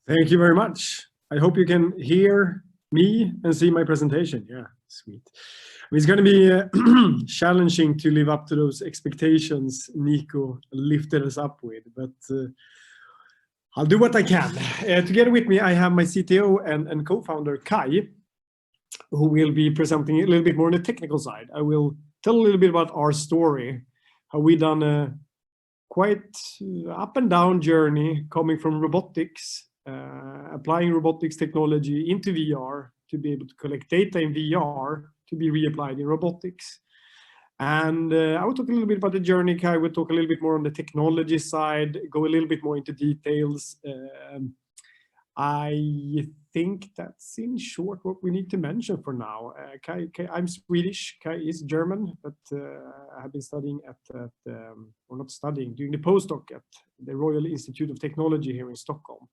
Thank you very much. I hope you can hear me and see my presentation. Yeah, sweet. It's going to be challenging to live up to those expectations Nico lifted us up with, but I'll do what I can. Together with me, I have my CTO and co-founder Kai, who will be presenting a little bit more on the technical side. I will tell a little bit about our story, how we done a quite up and down journey coming from robotics, applying robotics technology into VR to be able to collect data in VR to be reapplied in robotics. And I will talk a little bit about the journey. Kai will talk a little bit more on the technology side, go a little bit more into details. I think that's in short what we need to mention for now. Kai, I'm Swedish, Kai is German, but I have been studying or not studying, doing the postdoc at the Royal Institute of Technology here in Stockholm.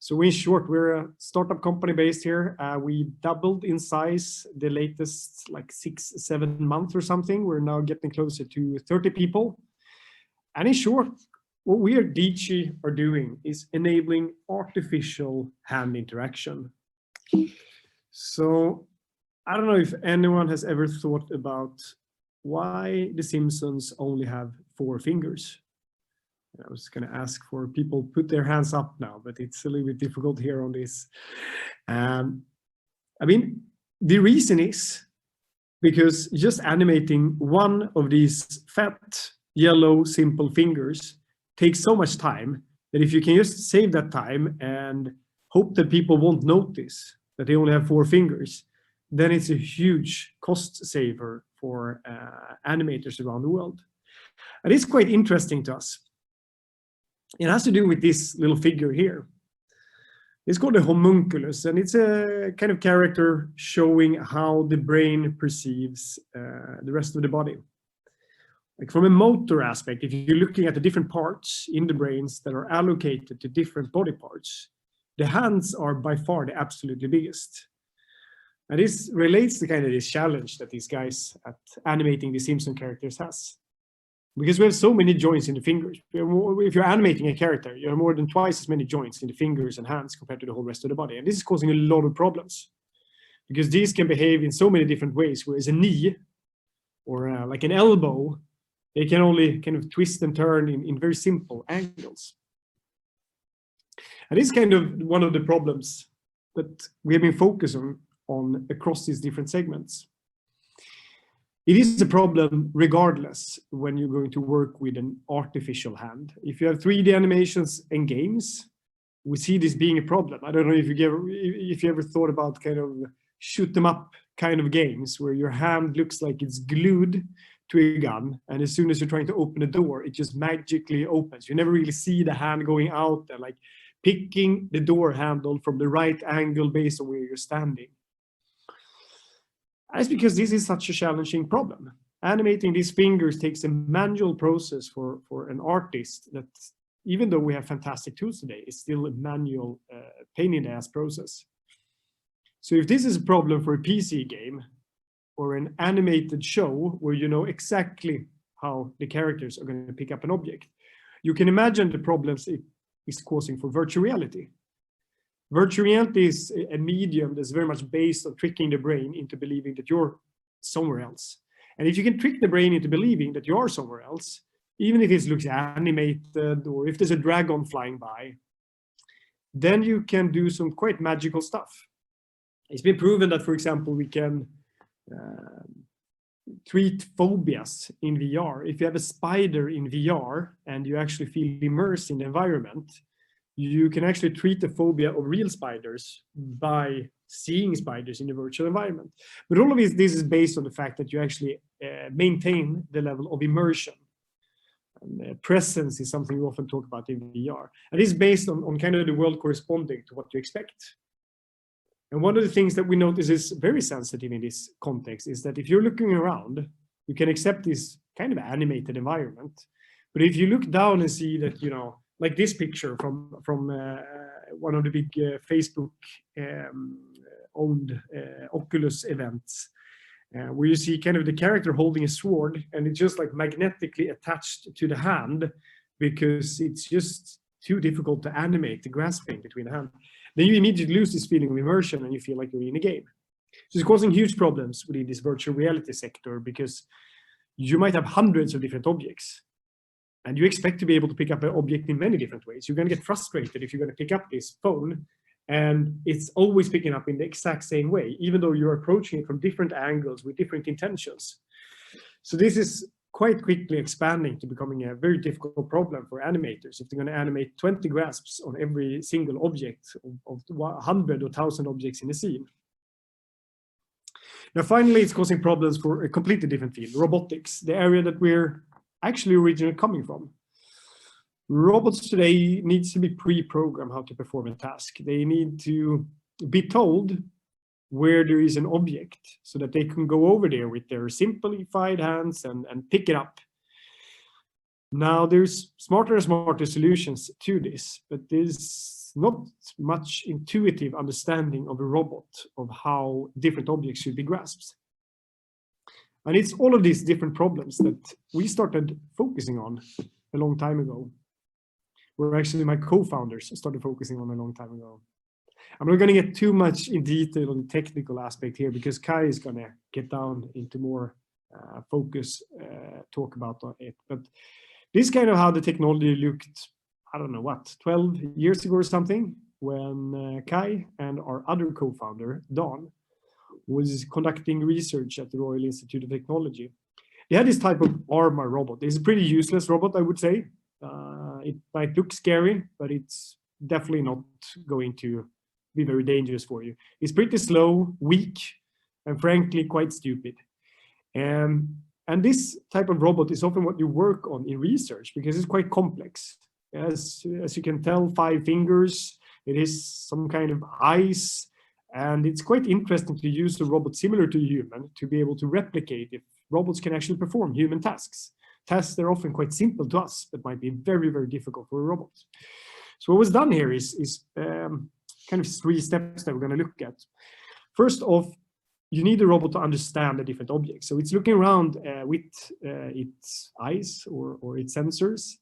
So in short, we're a startup company based here. We doubled in size the latest like 6-7 months or something. We're now getting closer to 30 people. And in short, what we at Gleechi are doing is enabling artificial hand interaction. So I don't know if anyone has ever thought about why the Simpsons only have 4 fingers. I was going to ask for people put their hands up now, but it's a little bit difficult here on this. I mean, the reason is because just animating one of these fat, yellow, simple fingers takes so much time that if you can just save that time and hope that people won't notice that they only have 4 fingers, then it's a huge cost saver for animators around the world. And it's quite interesting to us. It has to do with this little figure here. It's called a homunculus, and it's a kind of character showing how the brain perceives the rest of the body. Like from a motor aspect, if you're looking at the different parts in the brains that are allocated to different body parts, the hands are by far the absolutely biggest. And this relates to kind of this challenge that these guys at animating the Simpson characters has. Because we have so many joints in the fingers. If you're animating a character, you have more than twice as many joints in the fingers and hands compared to the whole rest of the body. And this is causing a lot of problems. Because these can behave in so many different ways, whereas a knee or like an elbow, they can only kind of twist and turn in very simple angles. And this is kind of one of the problems that we have been focusing on across these different segments. It is a problem regardless when you're going to work with an artificial hand. If you have 3D animations and games, we see this being a problem. I don't know if you ever thought about kind of shoot 'em up kind of games where your hand looks like it's glued to a gun, and as soon as you're trying to open a door, it just magically opens. You never really see the hand going out and like picking the door handle from the right angle based on where you're standing. That's because this is such a challenging problem. Animating these fingers takes a manual process for an artist that, even though we have fantastic tools today, is still a manual pain in the ass process. So if this is a problem for a PC game or an animated show where you know exactly how the characters are going to pick up an object, you can imagine the problems it is causing for virtual reality. Virtual reality is a medium that's very much based on tricking the brain into believing that you're somewhere else. And if you can trick the brain into believing that you are somewhere else, even if it looks animated or if there's a dragon flying by, then you can do some quite magical stuff. It's been proven that, for example, we can treat phobias in VR. If you have a spider in VR and you actually feel immersed in the environment, you can actually treat the phobia of real spiders by seeing spiders in the virtual environment. But all of this is based on the fact that you actually maintain the level of immersion. And presence is something we often talk about in VR. And it's based on kind of the world corresponding to what you expect. And one of the things that we notice is very sensitive in this context is that if you're looking around, you can accept this kind of animated environment. But if you look down and see that, you know, like this picture from one of the big Facebook owned Oculus events, where you see kind of the character holding a sword and it's just like magnetically attached to the hand because it's just too difficult to animate the grasping between the hand, then you immediately lose this feeling of immersion and you feel like you're in a game. So it's causing huge problems within this virtual reality sector because you might have hundreds of different objects and you expect to be able to pick up an object in many different ways. You're going to get frustrated if you're going to pick up this phone and it's always picking up in the exact same way, even though you're approaching it from different angles with different intentions. So this is quite quickly expanding to becoming a very difficult problem for animators if they're going to animate 20 grasps on every single object of 100 or 1,000 objects in a scene. Now, finally, it's causing problems for a completely different field, robotics, the area that we're actually originally coming from. Robots today needs to be pre-programmed how to perform a task. They need to be told where there is an object so that they can go over there with their simplified hands and pick it up. Now, there's smarter and smarter solutions to this, but there's not much intuitive understanding of a robot of how different objects should be grasped. And it's all of these different problems that we started focusing on a long time ago. Where actually my co-founders started focusing on a long time ago. I'm not going to get too much in detail on the technical aspect here because Kai is going to get down into more focus talk about it. But this is kind of how the technology looked, I don't know what, 12 years ago or something, when Kai and our other co-founder, Don, was conducting research at the Royal Institute of Technology. They had this type of armor robot. It's a pretty useless robot, I would say. It might look scary, but it's definitely not going to be very dangerous for you. It's pretty slow, weak, and frankly, quite stupid. And this type of robot is often what you work on in research because it's quite complex. As you can tell, 5 fingers, it is some kind of eyes, and it's quite interesting to use a robot similar to a human to be able to replicate if robots can actually perform human tasks. Tasks that are often quite simple to us, but might be very, very difficult for a robot. So what was done here is kind of 3 steps that we're going to look at. First off, you need the robot to understand the different objects. So it's looking around with its eyes or its sensors,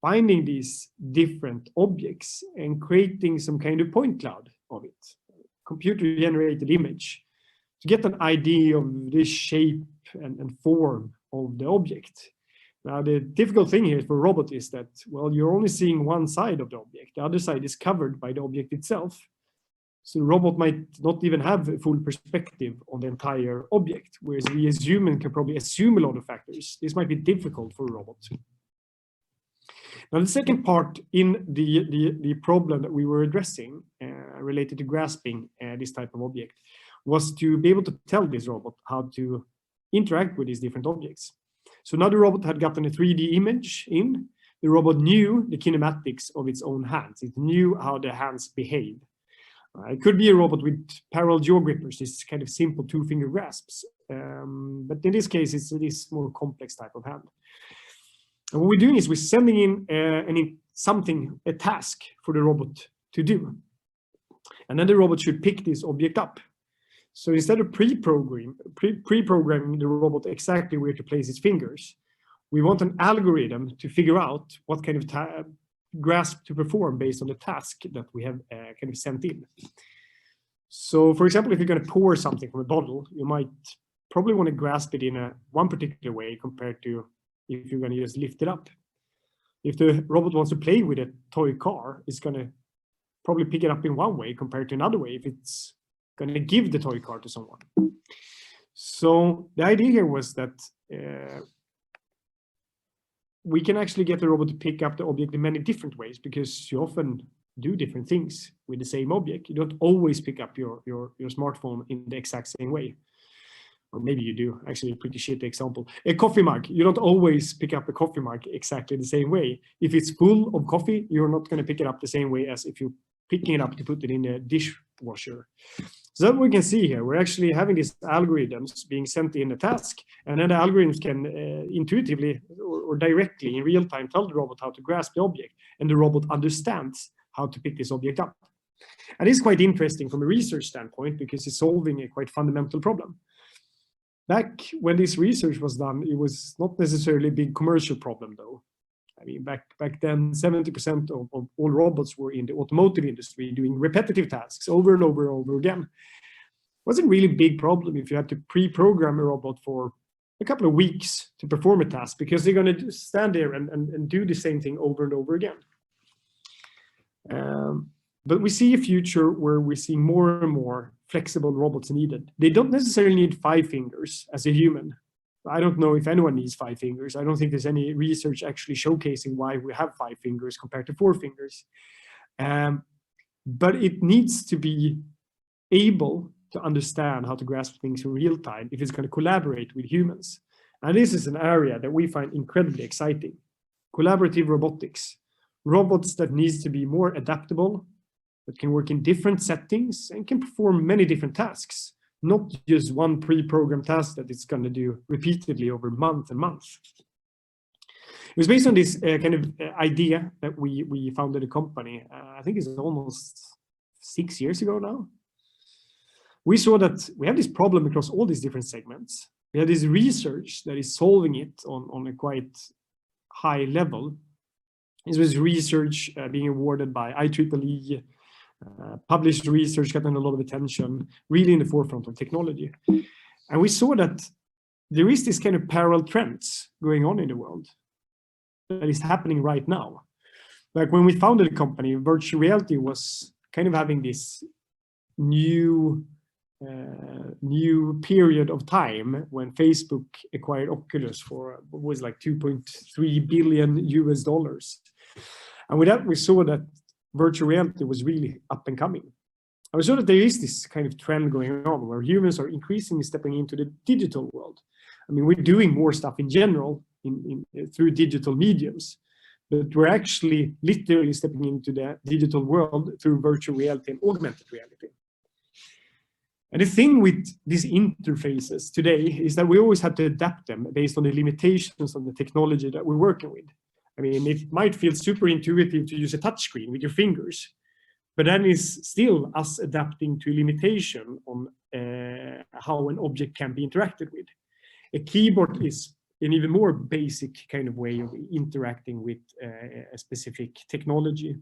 finding these different objects and creating some kind of point cloud of it, computer-generated image, to get an idea of the shape and form of the object. Now, the difficult thing here for a robot is that, well, you're only seeing one side of the object. The other side is covered by the object itself. So the robot might not even have a full perspective on the entire object, whereas we as humans can probably assume a lot of factors. This might be difficult for a robot. Now, the second part in the problem that we were addressing related to grasping this type of object was to be able to tell this robot how to interact with these different objects. So now the robot had gotten a 3D image in. The robot knew the kinematics of its own hands. It knew how the hands behave. It could be a robot with parallel jaw grippers, this kind of simple 2-finger grasps. But in this case, it's this more complex type of hand. And what we're doing is we're sending in a task for the robot to do. And then the robot should pick this object up. So instead of pre-programming the robot exactly where to place its fingers, we want an algorithm to figure out what kind of grasp to perform based on the task that we have kind of sent in. So, for example, if you're going to pour something from a bottle, you might probably want to grasp it in one particular way compared to if you're going to just lift it up. If the robot wants to play with a toy car, it's going to probably pick it up in one way compared to another way if it's going to give the toy car to someone. So the idea here was that we can actually get the robot to pick up the object in many different ways because you often do different things with the same object. You don't always pick up your smartphone in the exact same way. Or maybe you do, actually a pretty shitty example. A coffee mug, you don't always pick up a coffee mug exactly the same way. If it's full of coffee, you're not going to pick it up the same way as if you're picking it up to put it in a dishwasher. So that we can see here, we're actually having these algorithms being sent in a task, and then the algorithms can intuitively or directly in real time tell the robot how to grasp the object, and the robot understands how to pick this object up. And it's quite interesting from a research standpoint because it's solving a quite fundamental problem. Back when this research was done, it was not necessarily a big commercial problem though. I mean, back then, 70% of all robots were in the automotive industry doing repetitive tasks over and over and over again. It wasn't really a big problem if you had to pre-program a robot for a couple of weeks to perform a task, because they're going to stand there and do the same thing over and over again. But we see a future where we see more and more flexible robots needed. They don't necessarily need 5 fingers as a human. I don't know if anyone needs 5 fingers. I don't think there's any research actually showcasing why we have 5 fingers compared to 4 fingers. But it needs to be able to understand how to grasp things in real time if it's going to collaborate with humans. And this is an area that we find incredibly exciting. Collaborative robotics. Robots that needs to be more adaptable, that can work in different settings and can perform many different tasks, not just one pre-programmed task that it's going to do repeatedly over months and months. It was based on this kind of idea that we founded a company, I think it's almost 6 years ago now. We saw that we have this problem across all these different segments. We had this research that is solving it on a quite high level. This was research being awarded by IEEE, published research gotten a lot of attention, really in the forefront of technology. And we saw that there is this kind of parallel trends going on in the world that is happening right now. Like when we founded the company, virtual reality was kind of having this new period of time when Facebook acquired Oculus for what was like $2.3 billion US. And with that, we saw that virtual reality was really up and coming. I was sure that there is this kind of trend going on where humans are increasingly stepping into the digital world. I mean, we're doing more stuff in general through digital mediums, but we're actually literally stepping into the digital world through virtual reality and augmented reality. And the thing with these interfaces today is that we always have to adapt them based on the limitations of the technology that we're working with. I mean, it might feel super intuitive to use a touchscreen with your fingers, but that is still us adapting to a limitation on how an object can be interacted with. A keyboard is an even more basic kind of way of interacting with a specific technology.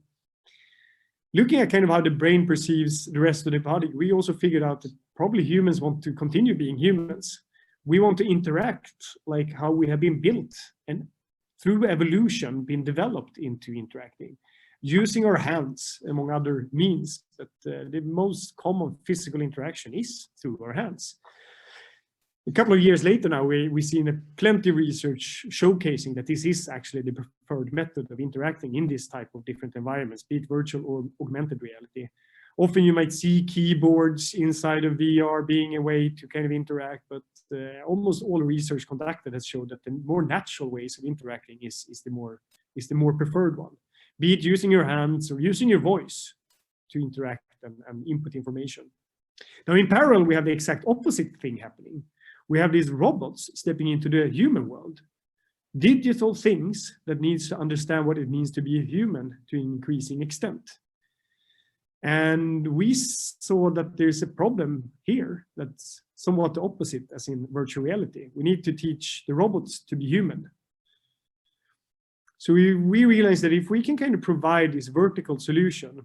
Looking at kind of how the brain perceives the rest of the body, we also figured out that probably humans want to continue being humans. We want to interact like how we have been built and through evolution been developed into interacting, using our hands among other means. That the most common physical interaction is through our hands. A couple of years later now, we've seen plenty of research showcasing that this is actually the preferred method of interacting in this type of different environments, be it virtual or augmented reality. Often you might see keyboards inside of VR being a way to kind of interact, but almost all research conducted has showed that the more natural ways of interacting is the more preferred one. Be it using your hands or using your voice to interact and input information. Now in parallel, we have the exact opposite thing happening. We have these robots stepping into the human world. Digital things that needs to understand what it means to be a human to an increasing extent. And we saw that there's a problem here that's somewhat the opposite as in virtual reality. We need to teach the robots to be human. So we realized that if we can kind of provide this vertical solution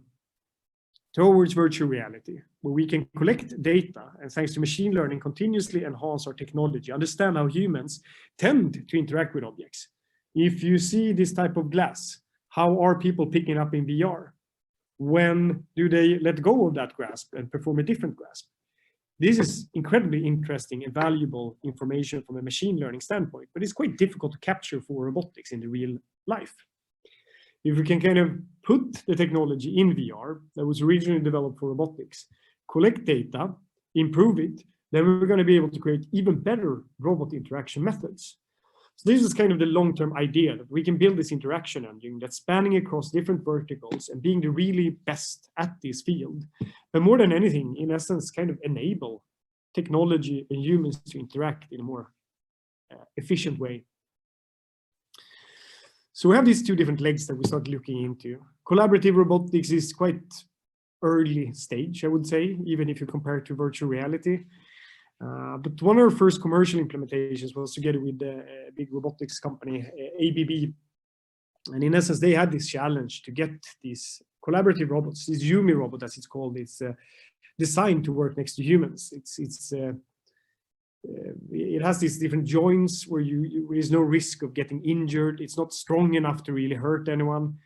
towards virtual reality, where we can collect data and thanks to machine learning continuously enhance our technology, understand how humans tend to interact with objects. If you see this type of glass, how are people picking up in VR? When do they let go of that grasp and perform a different grasp? This is incredibly interesting and valuable information from a machine learning standpoint, but it's quite difficult to capture for robotics in the real life. If we can kind of put the technology in VR that was originally developed for robotics, collect data, improve it, then we're going to be able to create even better robot interaction methods. So this is kind of the long-term idea that we can build this interaction engine that's spanning across different verticals and being the really best at this field. But more than anything, in essence, kind of enable technology and humans to interact in a more efficient way. So we have these two different legs that we start looking into. Collaborative robotics is quite early stage, I would say, even if you compare it to virtual reality. But one of our first commercial implementations was together with a big robotics company, ABB And in essence, they had this challenge to get these collaborative robots, this Yumi robot, as it's called. It's designed to work next to humans. It has these different joints where there's no risk of getting injured. It's not strong enough to really hurt anyone.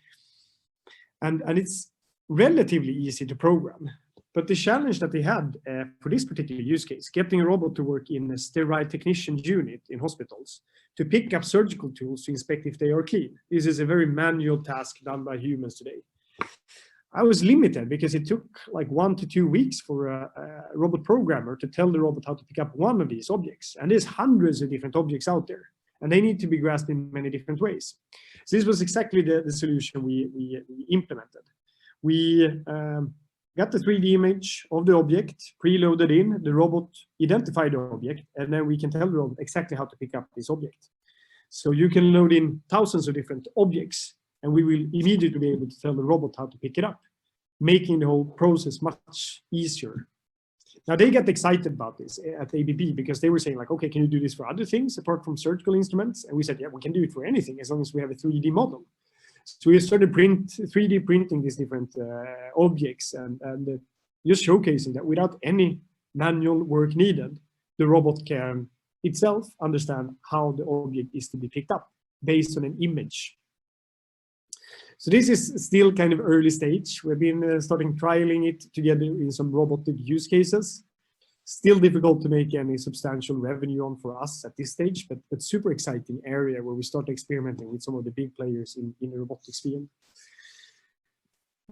And it's relatively easy to program. But the challenge that they had for this particular use case, getting a robot to work in a sterile technician unit in hospitals, to pick up surgical tools to inspect if they are clean. This is a very manual task done by humans today. I was limited because it took like 1 to 2 weeks for a robot programmer to tell the robot how to pick up one of these objects. And there's hundreds of different objects out there, and they need to be grasped in many different ways. So this was exactly the solution we implemented. We got the 3D image of the object, preloaded in, the robot identified the object, and then we can tell the robot exactly how to pick up this object. So you can load in thousands of different objects, and we will immediately be able to tell the robot how to pick it up, making the whole process much easier. Now, they got excited about this at ABB because they were saying like, okay, can you do this for other things apart from surgical instruments? And we said, yeah, we can do it for anything as long as we have a 3D model. So we started 3D printing these different objects and just showcasing that without any manual work needed, the robot can itself understand how the object is to be picked up based on an image. So this is still kind of early stage. We've been starting trialing it together in some robotic use cases. Still difficult to make any substantial revenue on for us at this stage, but super exciting area where we start experimenting with some of the big players in the robotics field.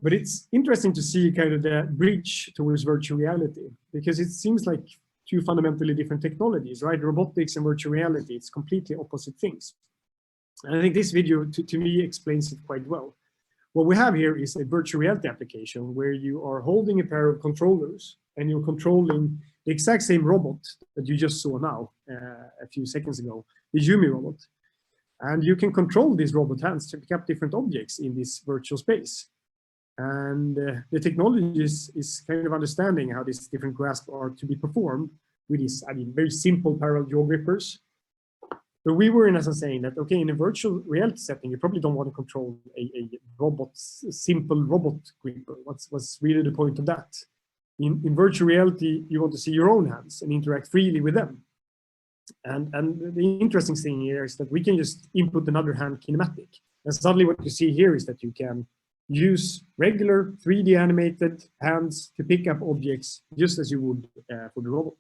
But it's interesting to see kind of the bridge towards virtual reality, because it seems like two fundamentally different technologies, right? Robotics and virtual reality, it's completely opposite things. And I think this video, to me, explains it quite well. What we have here is a virtual reality application where you are holding a pair of controllers and you're controlling the exact same robot that you just saw now, a few seconds ago, the Yumi robot. And you can control these robot hands to pick up different objects in this virtual space. And the technology is kind of understanding how these different grasps are to be performed with these, very simple parallel jaw grippers. But we were in essence saying that, okay, in a virtual reality setting, you probably don't want to control a simple robot gripper. What's really the point of that? In virtual reality, you want to see your own hands and interact freely with them. And the interesting thing here is that we can just input another hand kinematic. And suddenly what you see here is that you can use regular 3D animated hands to pick up objects just as you would for the robot.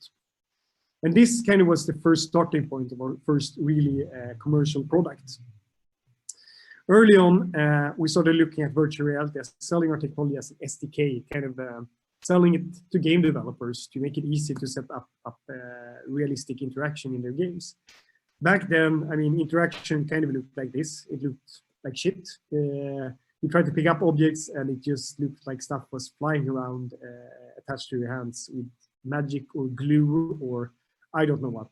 And this kind of was the first starting point of our first really commercial product. Early on, we started looking at virtual reality as selling our technology as an SDK, kind of selling it to game developers to make it easy to set up realistic interaction in their games. Back then, interaction kind of looked like this. It looked like shit. You tried to pick up objects and it just looked like stuff was flying around attached to your hands with magic or glue or I don't know what.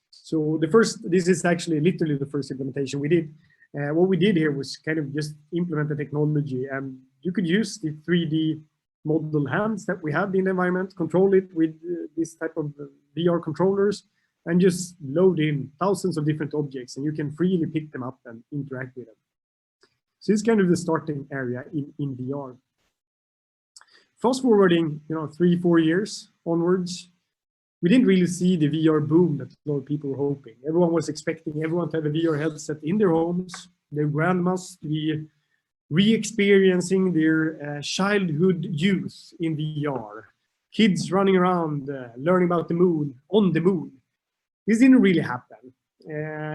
So this is actually literally the first implementation we did. What we did here was kind of just implement the technology, and you could use the 3D model hands that we had in the environment, control it with this type of VR controllers, and just load in thousands of different objects, and you can freely pick them up and interact with them. So it's kind of the starting area in VR. Fast forwarding, 3-4 years onwards, we didn't really see the VR boom that a lot of people were hoping. Everyone was expecting everyone to have a VR headset in their homes, their grandmas to be re-experiencing their childhood youth in VR. Kids running around, learning about the moon, on the moon. This didn't really happen.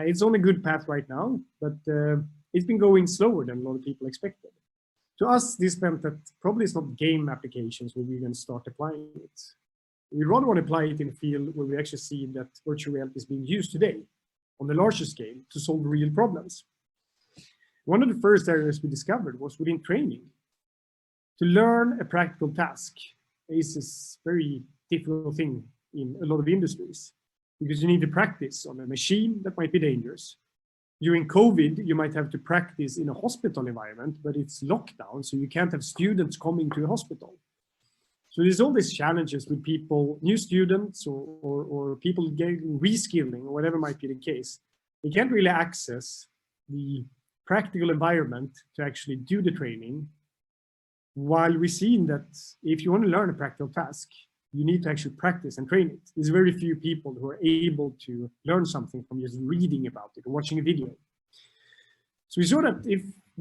It's on a good path right now, but it's been going slower than a lot of people expected. To us, this meant that probably it's not game applications where we're going to start applying it. We rather want to apply it in a field where we actually see that virtual reality is being used today on the larger scale to solve real problems. One of the first areas we discovered was within training. To learn a practical task is a very difficult thing in a lot of industries because you need to practice on a machine that might be dangerous. During COVID, you might have to practice in a hospital environment, but it's lockdown, so you can't have students coming to a hospital. So there's all these challenges with people, new students or people getting reskilling or whatever might be the case. They can't really access the practical environment to actually do the training, while we've seen that if you want to learn a practical task, you need to actually practice and train it. There's very few people who are able to learn something from just reading about it or watching a video. So we saw that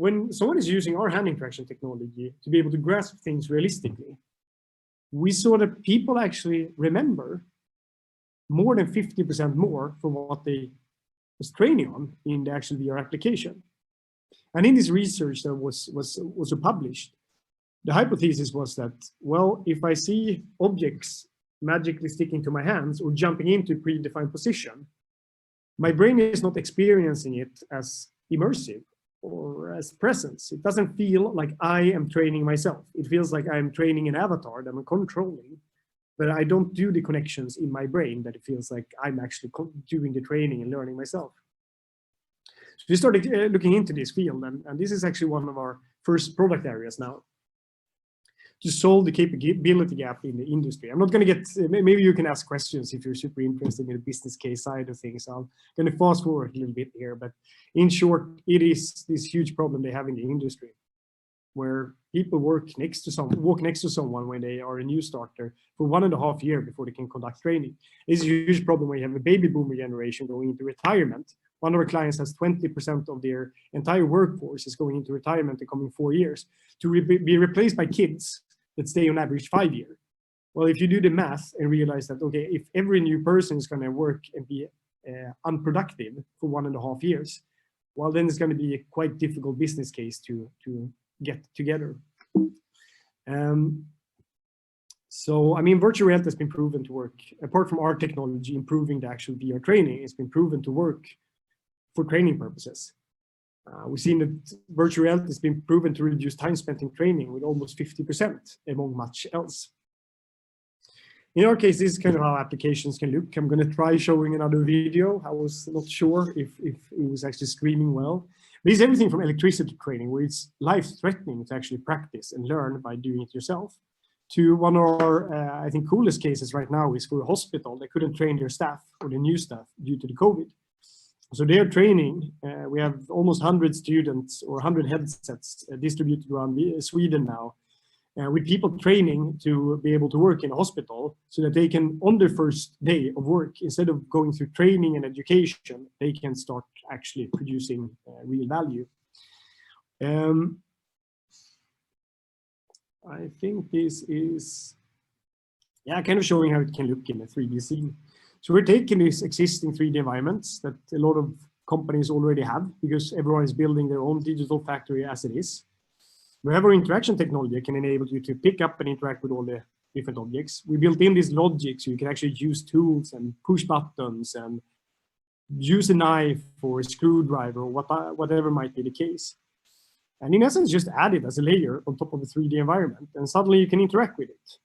when someone is using our hand interaction technology to be able to grasp things realistically, we saw that people actually remember more than 50% more from what they was training on in the actual VR application. And in this research that was published, the hypothesis was that, well, if I see objects magically sticking to my hands or jumping into a predefined position, my brain is not experiencing it as immersive or as presence. It doesn't feel like I am training myself. It feels like I'm training an avatar that I'm controlling, but I don't do the connections in my brain that it feels like I'm actually doing the training and learning myself. So we started looking into this field, and this is actually one of our first product areas now, to solve the capability gap in the industry. I'm not going to get, maybe you can ask questions if you're super interested in the business case side of things. I'm going to fast forward a little bit here, but in short, it is this huge problem they have in the industry, where people walk next to someone when they are a new starter for 1.5 years before they can conduct training. It's a huge problem when you have a baby boomer generation going into retirement. One of our clients has 20% of their entire workforce is going into retirement in the coming 4 years to be replaced by kids that stay on average 5 years. Well, if you do the math and realize that, okay, if every new person is going to work and be unproductive for 1.5 years, well, then it's going to be a quite difficult business case to get together. So, I mean, virtual reality has been proven to work. Apart from our technology improving the actual VR training, it's been proven to work for training purposes. We've seen that virtual reality has been proven to reduce time spent in training with almost 50%, among much else. In our case, this is kind of how applications can look. I'm going to try showing another video. I was not sure if it was actually streaming well. But it's everything from electricity training, where it's life-threatening to actually practice and learn by doing it yourself, to one of our, I think, coolest cases right now is for a hospital that couldn't train their staff or the new staff due to the COVID. So they're training. We have almost 100 students or 100 headsets distributed around Sweden now, with people training to be able to work in a hospital so that they can, on their first day of work, instead of going through training and education, they can start actually producing real value. I think this is, kind of showing how it can look in a 3D scene. So we're taking these existing 3D environments that a lot of companies already have, because everyone is building their own digital factory as it is. We have our interaction technology that can enable you to pick up and interact with all the different objects. We built in this logic so you can actually use tools and push buttons and use a knife or a screwdriver or whatever might be the case. And in essence, just add it as a layer on top of a 3D environment, and suddenly you can interact with it.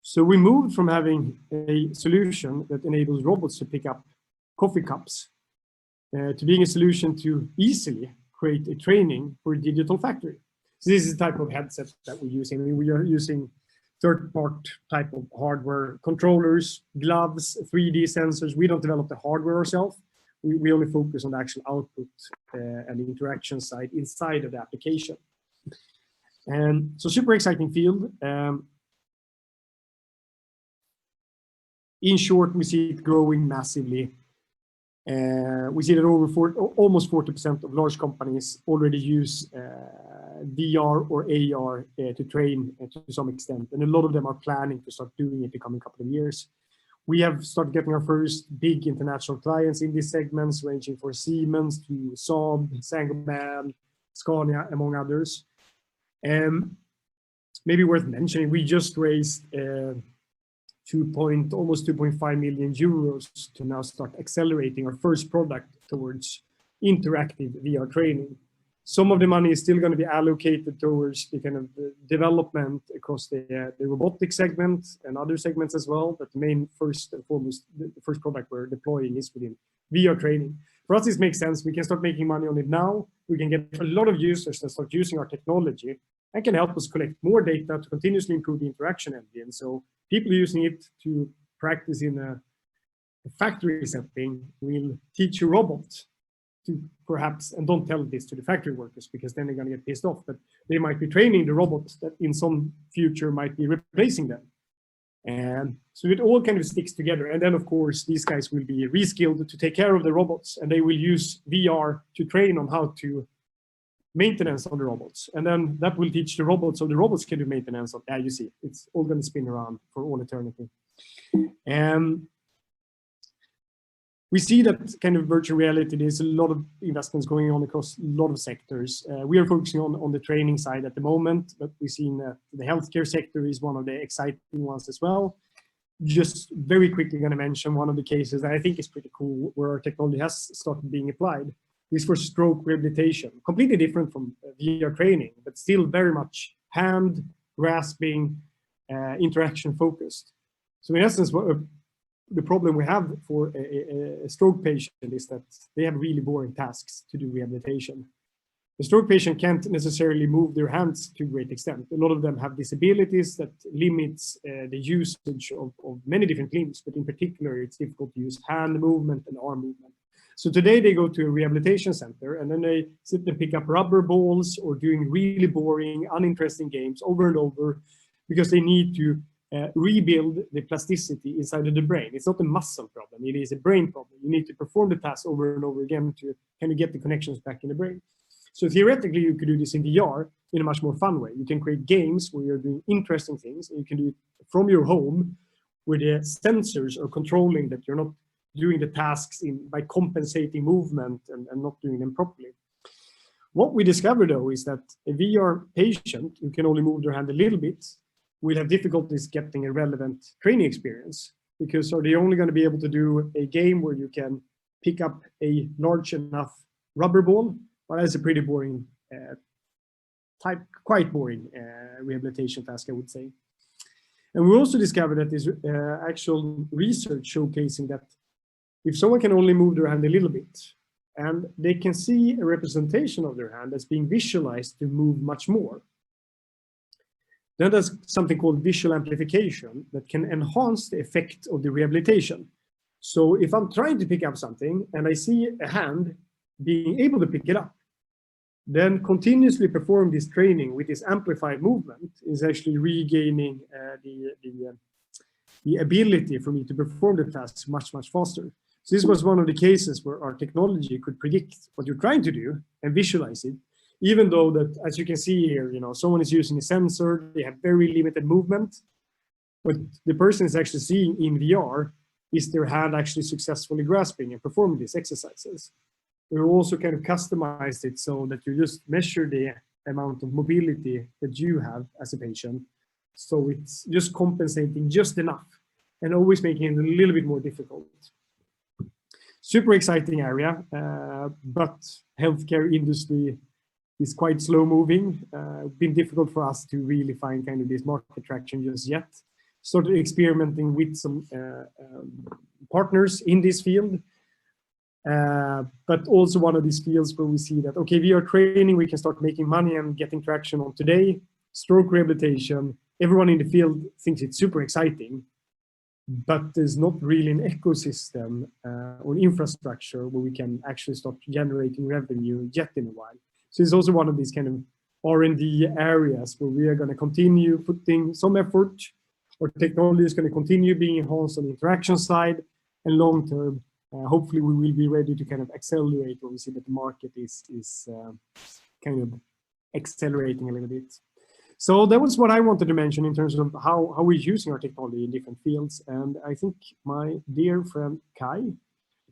So we moved from having a solution that enables robots to pick up coffee cups to being a solution to easily create a training for a digital factory. So this is the type of headset that we're using. I mean, we are using third-part type of hardware, controllers, gloves, 3D sensors. We don't develop the hardware ourselves. We only focus on the actual output and the interaction side inside of the application. And so super exciting field. In short, we see it growing massively. We see that almost 40% of large companies already use VR or AR to train to some extent. And a lot of them are planning to start doing it the coming couple of years. We have started getting our first big international clients in these segments, ranging from Siemens to Saab, Saint-Gobain, Scania, among others. Maybe worth mentioning, we just raised almost 2.5 million euros to now start accelerating our first product towards interactive VR training. Some of the money is still going to be allocated towards the kind of development across the robotics segment and other segments as well. But the main first and foremost, the first product we're deploying is within VR training. For us, this makes sense. We can start making money on it now. We can get a lot of users that start using our technology and can help us collect more data to continuously improve the interaction engine. So people using it to practice in a factory setting will teach a robot to perhaps, and don't tell this to the factory workers because then they're going to get pissed off, but they might be training the robots that in some future might be replacing them. And so it all kind of sticks together. And then, of course, these guys will be reskilled to take care of the robots, and they will use VR to train on how to maintenance on the robots. And then that will teach the robots, so the robots can do maintenance on, you see, it's all going to spin around for all eternity. And we see that kind of virtual reality, there's a lot of investments going on across a lot of sectors. We are focusing on the training side at the moment, but we've seen that the healthcare sector is one of the exciting ones as well. Just very quickly going to mention one of the cases that I think is pretty cool, where our technology has started being applied, is for stroke rehabilitation. Completely different from VR training, but still very much hand grasping, interaction focused. So in essence, the problem we have for a stroke patient is that they have really boring tasks to do rehabilitation. The stroke patient can't necessarily move their hands to a great extent. A lot of them have disabilities that limits the usage of many different limbs, but in particular, it's difficult to use hand movement and arm movement. So today they go to a rehabilitation center and then they sit and pick up rubber balls or doing really boring, uninteresting games over and over because they need to rebuild the plasticity inside of the brain. It's not a muscle problem, it is a brain problem. You need to perform the task over and over again to kind of get the connections back in the brain. So theoretically, you could do this in VR in a much more fun way. You can create games where you're doing interesting things, and you can do it from your home where the sensors are controlling that you're not doing the tasks by compensating movement and not doing them properly. What we discovered, though, is that a VR patient who can only move their hand a little bit will have difficulties getting a relevant training experience, because are they only going to be able to do a game where you can pick up a large enough rubber ball? Well, that's a pretty boring, quite boring rehabilitation task, I would say. And we also discovered that there's actual research showcasing that if someone can only move their hand a little bit, and they can see a representation of their hand that's being visualized to move much more, then there's something called visual amplification that can enhance the effect of the rehabilitation. So if I'm trying to pick up something and I see a hand being able to pick it up, then continuously perform this training with this amplified movement is actually regaining the ability for me to perform the tasks much, much faster. So this was one of the cases where our technology could predict what you're trying to do and visualize it, even though that, as you can see here, someone is using a sensor, they have very limited movement. What the person is actually seeing in VR is their hand actually successfully grasping and performing these exercises. We also kind of customized it so that you just measure the amount of mobility that you have as a patient. So it's just compensating just enough and always making it a little bit more difficult. Super exciting area, but healthcare industry is quite slow moving. Been difficult for us to really find kind of this market traction just yet. Started experimenting with some partners in this field, but also one of these fields where we see that, okay, VR training, we can start making money and getting traction on today. Stroke rehabilitation, everyone in the field thinks it's super exciting, but there's not really an ecosystem or infrastructure where we can actually start generating revenue yet in a while. So it's also one of these kind of R&D areas where we are going to continue putting some effort. Our technology is going to continue being enhanced on the interaction side, and long term, hopefully we will be ready to kind of accelerate when we see that the market is kind of accelerating a little bit. So that was what I wanted to mention in terms of how we're using our technology in different fields. And I think my dear friend Kai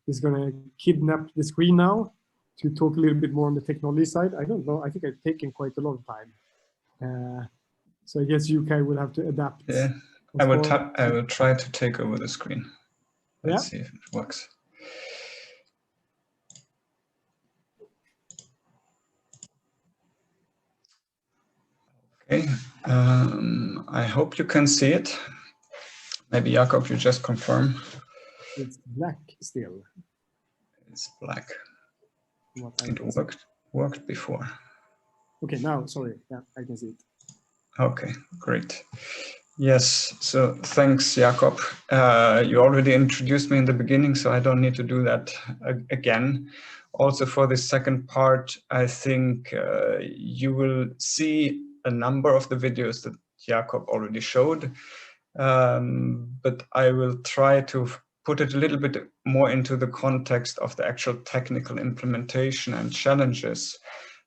is going to kidnap the screen now to talk a little bit more on the technology side. I don't know. I think I've taken quite a lot of time. So I guess you, Kai, will have to adapt. Yeah, I will try to take over the screen. Let's see if it works. Okay, I hope you can see it. Maybe Jakob, you just confirm. It's black still. It's black. It worked before. Okay, now, sorry, yeah, I can see it. Okay, great. Yes, so thanks, Jakob. You already introduced me in the beginning, so I don't need to do that again. Also for the second part, I think you will see a number of the videos that Jakob already showed, but I will try to put it a little bit more into the context of the actual technical implementation and challenges.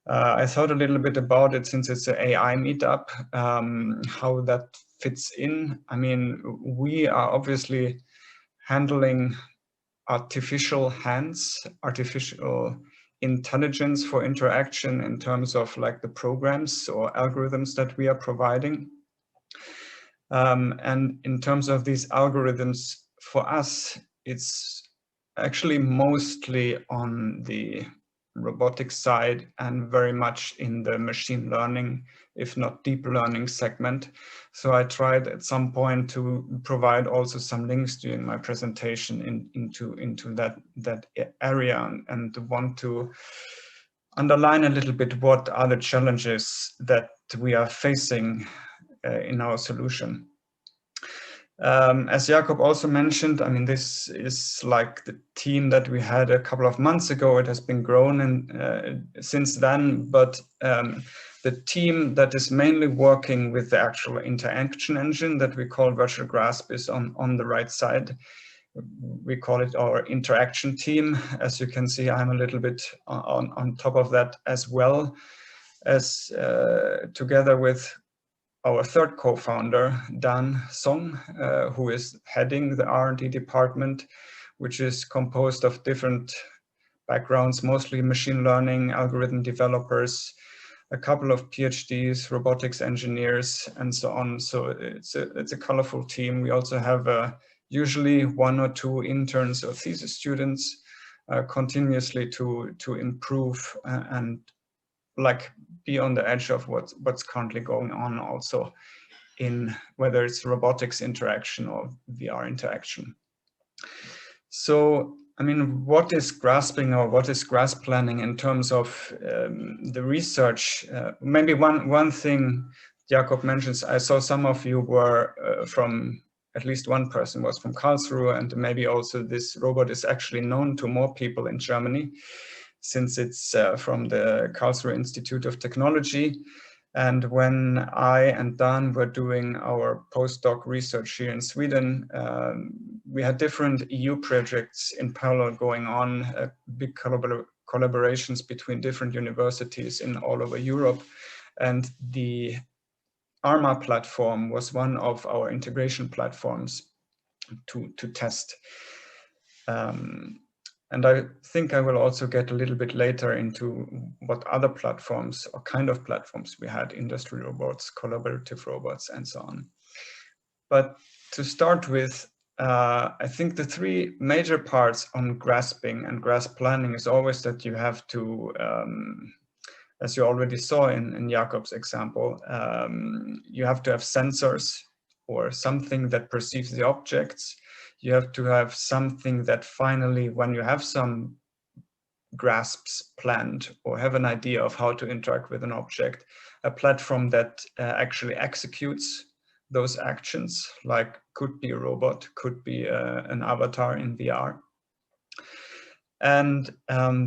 I thought a little bit about it since it's an AI meetup, how that fits in. I mean, we are obviously handling artificial hands, artificial intelligence for interaction in terms of like the programs or algorithms that we are providing. And in terms of these algorithms, for us, it's actually mostly on the robotics side and very much in the machine learning, if not deep learning segment. So I tried at some point to provide also some links during my presentation into that area, and want to underline a little bit what are the challenges that we are facing in our solution. As Jakob also mentioned, I mean, this is like the team that we had a couple of months ago. It has been grown and since then, but the team that is mainly working with the actual interaction engine that we call Virtual Grasp is on the right side. We call it our interaction team. As you can see, I'm a little bit on top of that as well, as together with our third co-founder, Dan Song, who is heading the R&D department, which is composed of different backgrounds, mostly machine learning, algorithm developers, a couple of PhDs, robotics engineers, and so on. So it's a colorful team. We also have usually 1 or 2 interns or thesis students continuously to improve and like be on the edge of what's currently going on also in whether it's robotics interaction or VR interaction. So, I mean, what is grasping or what is grasp planning in terms of the research? Maybe one thing Jakob mentions, I saw some of you were from, at least one person was from Karlsruhe, and maybe also this robot is actually known to more people in Germany, since it's from the Karlsruhe Institute of Technology. And when I and Dan were doing our postdoc research here in Sweden, we had different EU projects in parallel going on, big collaborations between different universities in all over Europe. And the ARMA platform was one of our integration platforms to test. And I think I will also get a little bit later into what other platforms or kind of platforms we had: industry robots, collaborative robots, and so on. But to start with, I think the 3 major parts on grasping and grasp planning is always that you have to, as you already saw in Jakob's example, you have to have sensors or something that perceives the objects. You have to have something that finally, when you have some grasps planned or have an idea of how to interact with an object, a platform that actually executes those actions, like could be a robot, could be an avatar in VR. And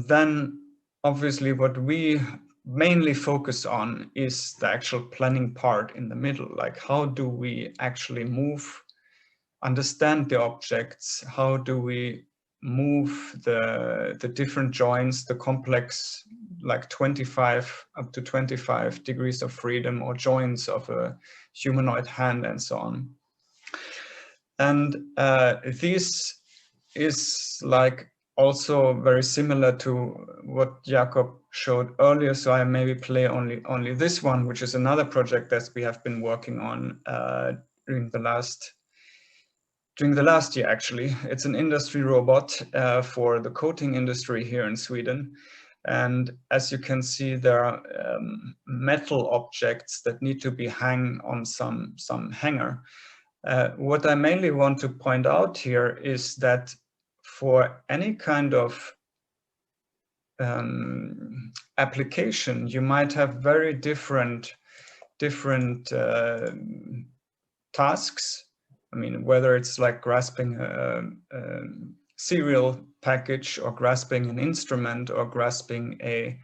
then obviously what we mainly focus on is the actual planning part in the middle, like how do we actually move, understand the objects, how do we move the different joints, the complex, like up to 25 degrees of freedom or joints of a humanoid hand and so on. And this is like also very similar to what Jakob showed earlier. So I maybe play only this one, which is another project that we have been working on during the last year, actually. It's an industry robot for the coating industry here in Sweden. And as you can see, there are metal objects that need to be hung on some hanger. What I mainly want to point out here is that for any kind of application, you might have very different tasks. I mean, whether it's like grasping cereal package or grasping an instrument or grasping a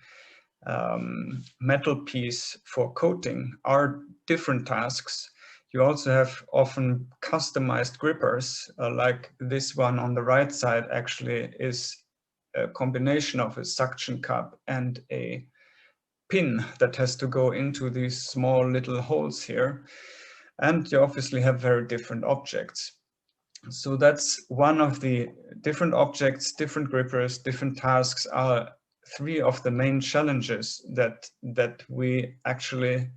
metal piece for coating are different tasks. You also have often customized grippers, like this one on the right side actually is a combination of a suction cup and a pin that has to go into these small little holes here. And you obviously have very different objects. So that's one of the different objects, different grippers, different tasks are three of the main challenges that we actually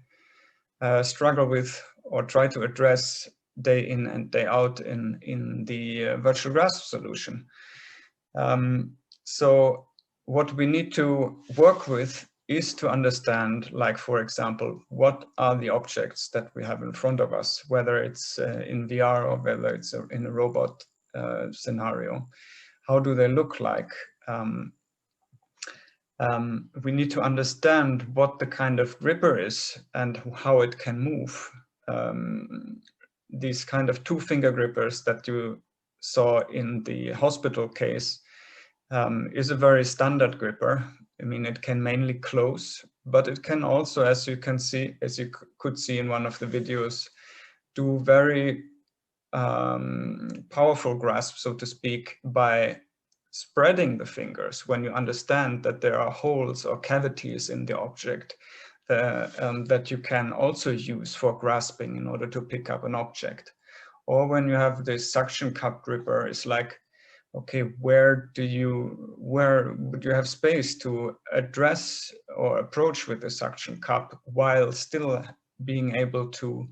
struggle with or try to address day in and day out in the virtual grasp solution. So what we need to work with is to understand, like, for example, what are the objects that we have in front of us, whether it's in VR or whether it's in a robot scenario. How do they look like? We need to understand what the kind of gripper is and how it can move. These kind of two-finger grippers that you saw in the hospital case is a very standard gripper. I mean, it can mainly close, but it can also, as you could see in one of the videos, do very powerful grasp, so to speak, by spreading the fingers when you understand that there are holes or cavities in the object that you can also use for grasping in order to pick up an object. Or when you have this suction cup gripper, it's like, okay, where would you have space to address or approach with the suction cup while still being able to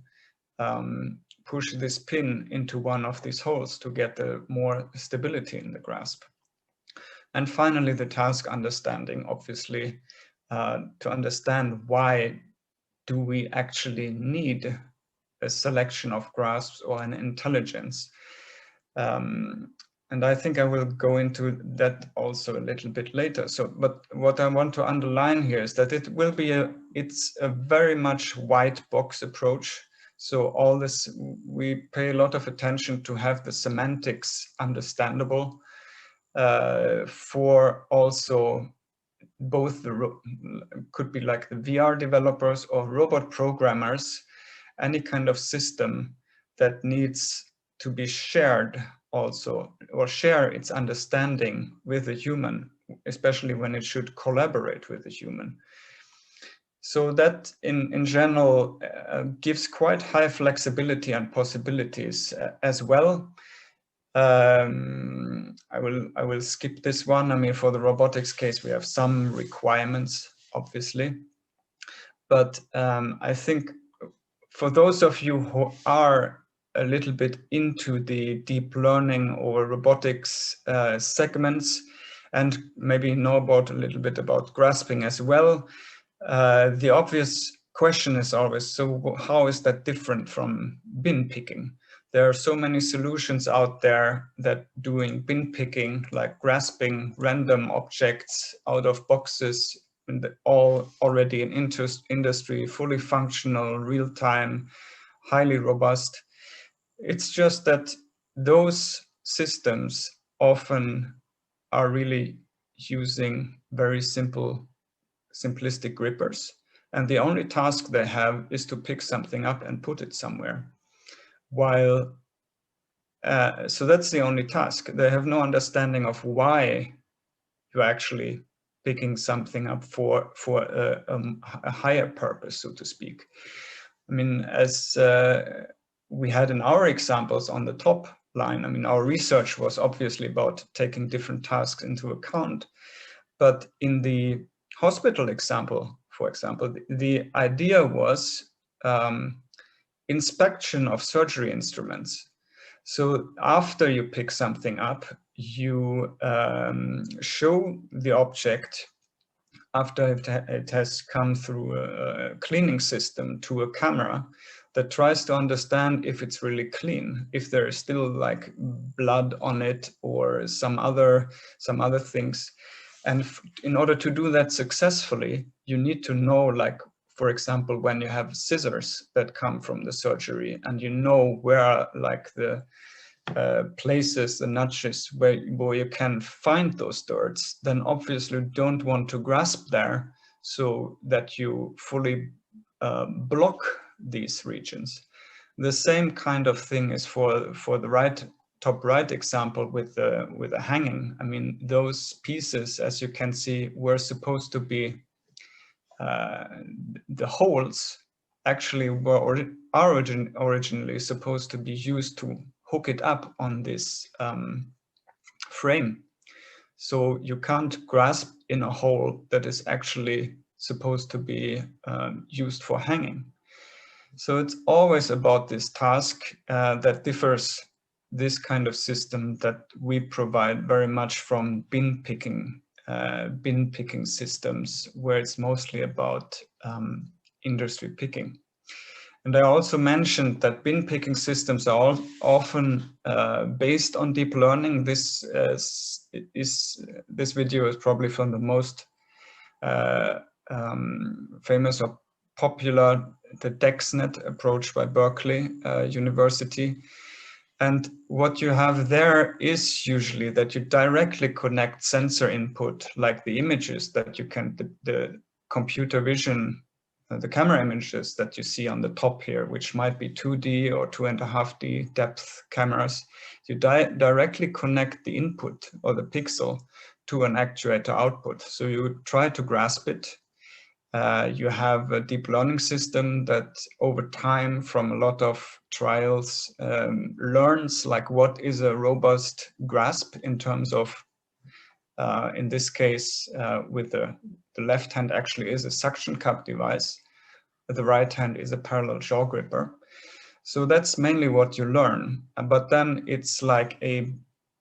push this pin into one of these holes to get more stability in the grasp. And finally, the task understanding, obviously, to understand why do we actually need a selection of grasps or an intelligence. And I think I will go into that also a little bit later. So, but what I want to underline here is that it's a very much white box approach. So all this, we pay a lot of attention to have the semantics understandable for also both could be like the VR developers or robot programmers, any kind of system that needs to be shared also, or share its understanding with a human, especially when it should collaborate with a human. So that in general gives quite high flexibility and possibilities as well. I will skip this one. I mean, for the robotics case, we have some requirements, obviously. But I think for those of you who are a little bit into the deep learning or robotics segments and maybe know a little bit about grasping as well, the obvious question is always, so how is that different from bin picking? There are so many solutions out there that doing bin picking, like grasping random objects out of boxes, and all already in industry, fully functional, real-time, highly robust. It's just that those systems often are really using very simplistic grippers. And the only task they have is to pick something up and put it somewhere. While, so that's the only task. They have no understanding of why you're actually picking something up for a higher purpose, so to speak. I mean, as we had in our examples on the top line, I mean, our research was obviously about taking different tasks into account. But in the hospital example, for example, the idea was inspection of surgery instruments. So after you pick something up, you show the object after it has come through a cleaning system to a camera that tries to understand if it's really clean, if there is still like blood on it or some other things. And in order to do that successfully, you need to know, like, for example, when you have scissors that come from the surgery and you know where like the places, the nudges where you can find those dirts, then obviously you don't want to grasp there so that you fully block these regions. The same kind of thing is for the top right example with the hanging. I mean, those pieces, as you can see, were supposed to be the holes actually are originally supposed to be used to hook it up on this frame. So you can't grasp in a hole that is actually supposed to be used for hanging. So it's always about this task that differs, this kind of system that we provide very much from Binpicking systems, where it's mostly about industry picking. And I also mentioned that Binpicking systems are often based on deep learning. This video is probably from the most famous or popular, the Dexnet approach by Berkeley University. And what you have there is usually that you directly connect sensor input, like the images that you can, the computer vision, the camera images that you see on the top here, which might be 2D or 2.5D depth cameras. You directly connect the input or the pixel to an actuator output. So you try to grasp it. You have a deep learning system that over time, from a lot of trials, learns like what is a robust grasp in terms of, in this case, with the left hand actually is a suction cup device. The right hand is a parallel jaw gripper. So that's mainly what you learn. But then it's like a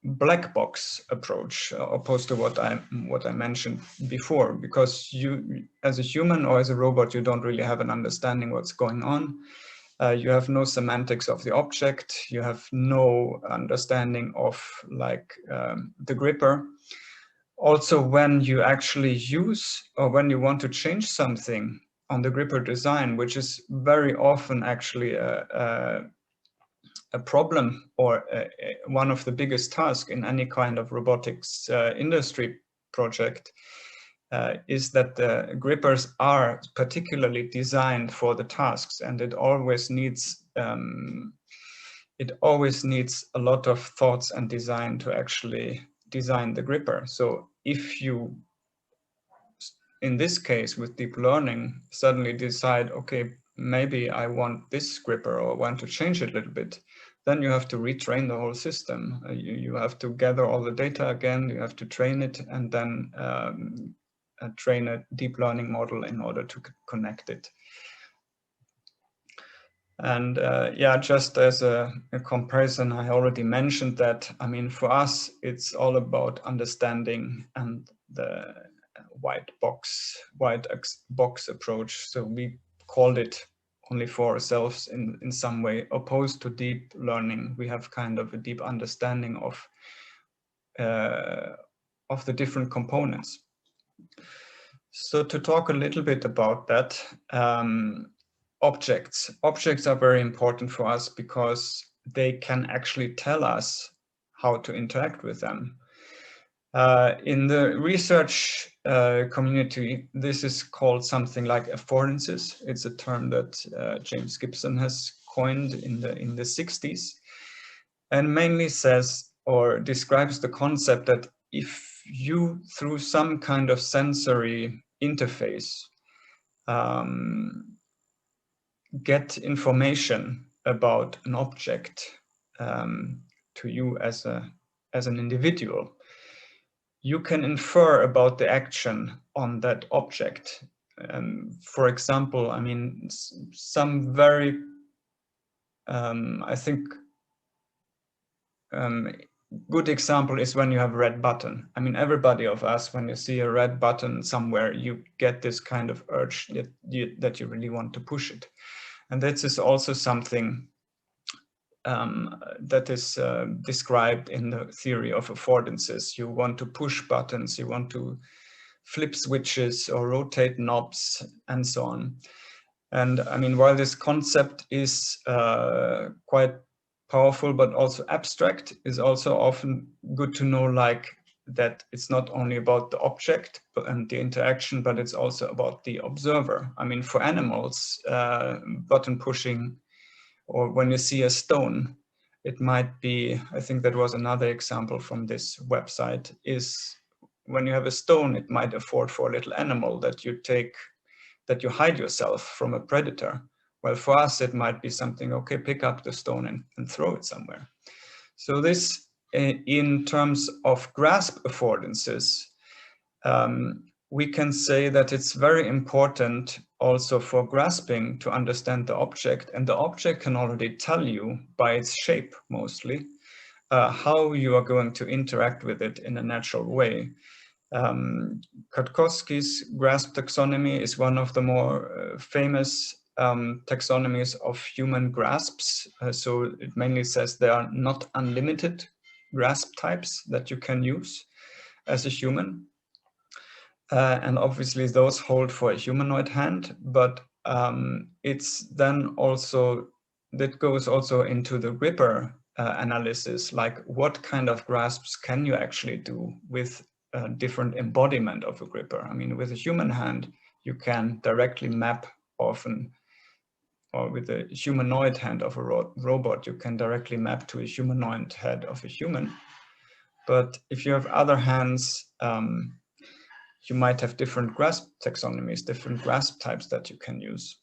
black box approach, opposed to what I mentioned before, because you, as a human or as a robot, you don't really have an understanding what's going on. You have no semantics of the object. You have no understanding of like the gripper. Also, when you actually use or when you want to change something on the gripper design, which is very often actually a problem or one of the biggest tasks in any kind of robotics industry project, is that the grippers are particularly designed for the tasks, and it always needs a lot of thoughts and design to actually design the gripper. So if you, in this case with deep learning, suddenly decide, okay, maybe I want this gripper or want to change it a little bit, then you have to retrain the whole system. You have to gather all the data again, you have to train it, and then train a deep learning model in order to connect it. And yeah, just as a comparison, I already mentioned that, I mean, for us, it's all about understanding and the white box approach. So we called it only for ourselves in some way, opposed to deep learning. We have kind of a deep understanding of the different components. So to talk a little bit about that, objects are very important for us because they can actually tell us how to interact with them. In the research community, this is called something like affordances. It's a term that James Gibson has coined in the 60s, and mainly says or describes the concept that if you, through some kind of sensory interface, get information about an object to you as an individual, you can infer about the action on that object. For example, I mean, some very, I think, good example is when you have a red button. I mean, everybody of us, when you see a red button somewhere, you get this kind of urge that you really want to push it. And this is also something that is described in the theory of affordances. You want to push buttons, you want to flip switches or rotate knobs and so on. And I mean, while this concept is quite powerful but also abstract, is also often good to know, like that it's not only about the object and the interaction, but it's also about the observer. I mean, for animals, button pushing, or when you see a stone, it might be, I think that was another example from this website, is when you have a stone, it might afford for a little animal that you take, that you hide yourself from a predator. Well, for us, it might be something, okay, pick up the stone and throw it somewhere. So this, in terms of grasp affordances, we can say that it's very important also for grasping to understand the object, and the object can already tell you by its shape mostly how you are going to interact with it in a natural way. Katkowski's grasp taxonomy is one of the more famous taxonomies of human grasps. So it mainly says there are not unlimited grasp types that you can use as a human. And obviously those hold for a humanoid hand, but it's then also, that goes also into the gripper analysis, like what kind of grasps can you actually do with a different embodiment of a gripper. I mean, with a human hand, you can directly map often, or with a humanoid hand of a robot, you can directly map to a humanoid head of a human. But if you have other hands, you might have different grasp taxonomies, different grasp types that you can use.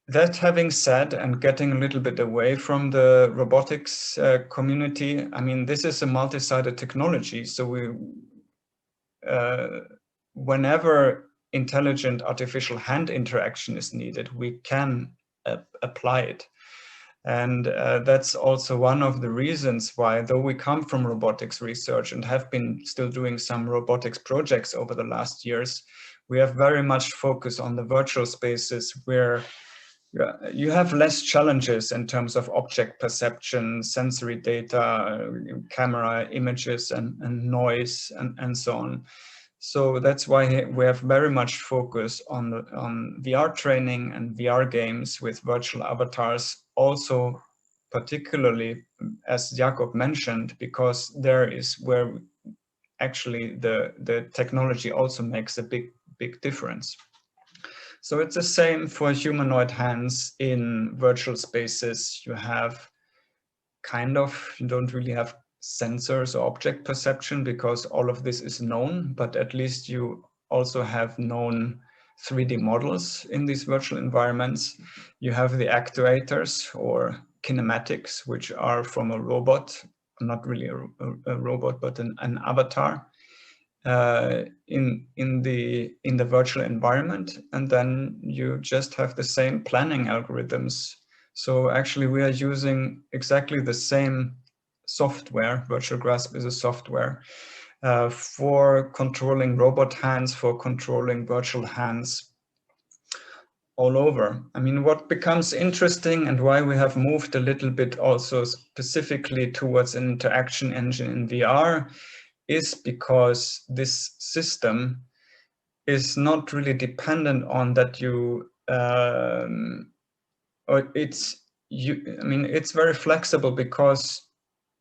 That having said, and getting a little bit away from the robotics community, I mean, this is a multi-sided technology. So whenever intelligent artificial hand interaction is needed, we can apply it. And that's also one of the reasons why, though we come from robotics research and have been still doing some robotics projects over the last years, we have very much focused on the virtual spaces where you have less challenges in terms of object perception, sensory data, camera images and noise and so on. So that's why we have very much focus on VR training and VR games with virtual avatars, also particularly, as Jakob mentioned, because there is where actually the technology also makes a big difference. So it's the same for humanoid hands in virtual spaces. You have you don't really have sensors or object perception because all of this is known, but at least you also have known 3D models in these virtual environments. You have the actuators or kinematics, which are from a robot, not really a robot, but an avatar in the virtual environment. And then you just have the same planning algorithms. So actually we are using exactly the same software. Virtual Grasp is a software for controlling robot hands, for controlling virtual hands all over. I mean, what becomes interesting and why we have moved a little bit also specifically towards an interaction engine in VR is because this system is not really dependent on that it's very flexible, because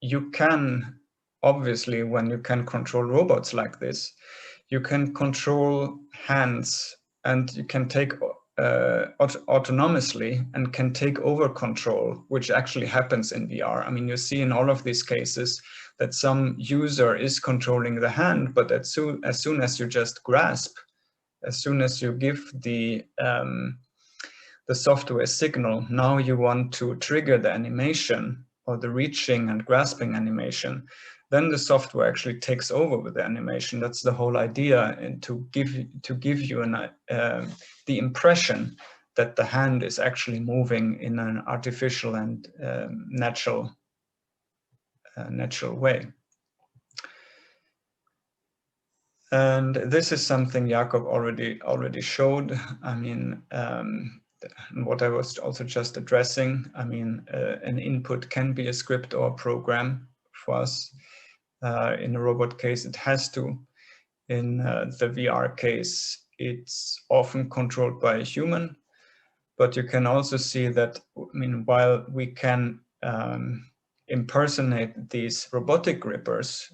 you can, obviously, when you can control robots like this, you can control hands and you can take autonomously and can take over control, which actually happens in VR. I mean, you see in all of these cases that some user is controlling the hand, but as soon as you just grasp, as soon as you give the software signal, now you want to trigger the animation or the reaching and grasping animation, then the software actually takes over with the animation. That's the whole idea, and to give you the impression that the hand is actually moving in an artificial and natural way. And this is something Jakob already showed. I mean, what I was also just addressing. I mean, an input can be a script or a program for us. In a robot case, it has to. In the VR case, it's often controlled by a human. But you can also see that, I mean, while we can impersonate these robotic grippers,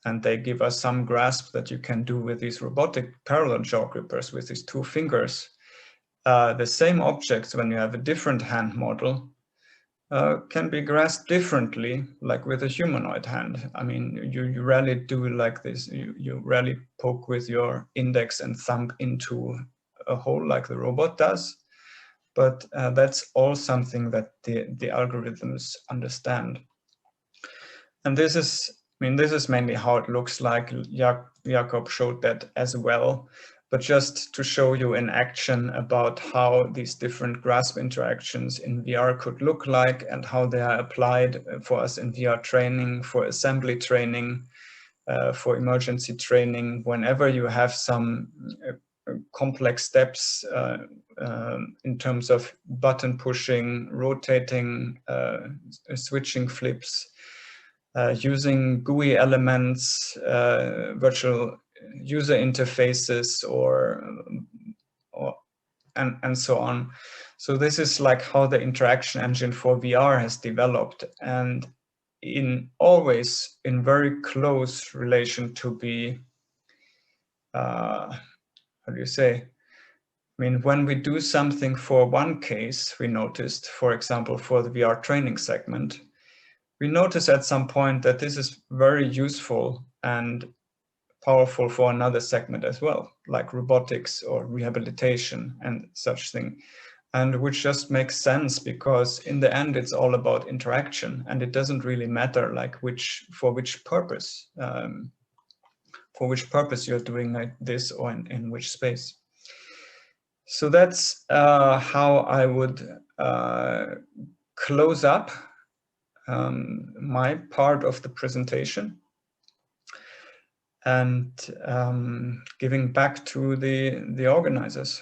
and they give us some grasp that you can do with these robotic parallel jaw grippers with these 2 fingers, the same objects, when you have a different hand model, can be grasped differently, like with a humanoid hand. I mean, you rarely do like this. You rarely poke with your index and thumb into a hole like the robot does. But that's all something that the algorithms understand. And this is, I mean, this is mainly how it looks like. Jakob showed that as well. But just to show you in action about how these different grasp interactions in VR could look like and how they are applied for us in VR training, for assembly training, for emergency training, whenever you have some complex steps in terms of button pushing, rotating, switching flips, using GUI elements, virtual user interfaces, and so on. So this is like how the interaction engine for VR has developed, and always in very close relation to be, how do you say? I mean, when we do something for one case, we noticed, for example, for the VR training segment, we notice at some point that this is very useful and powerful for another segment as well, like robotics or rehabilitation and such thing. And which just makes sense, because in the end, it's all about interaction, and it doesn't really matter like for which purpose you're doing like this, or in which space. So that's how I would close up my part of the presentation, and giving back to the organizers.